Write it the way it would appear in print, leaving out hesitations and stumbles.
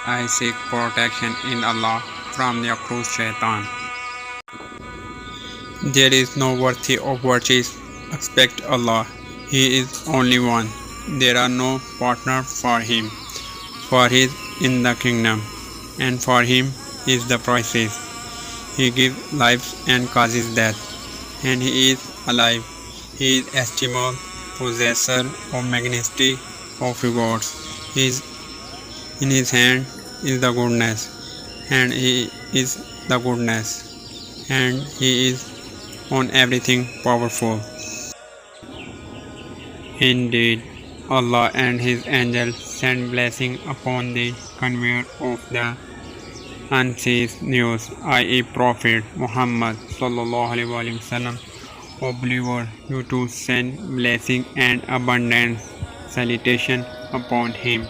I seek protection in Allah from the accused shaitan. There is no worthy of worship except Allah. He is only one. There are no partners for him. For he is in the kingdom, and for him is the process. He gives life and causes death, and he is alive. He is estimable, possessor of majesty of rewards. He is in his hand is the goodness, and he is the goodness, and he is on everything powerful. Indeed, Allah and His angels send blessing upon the conveyor of the unseen news, i.e. Prophet Muhammad sallallahu alaihi wasallam. O believer, you too send blessing and abundant salutation upon him.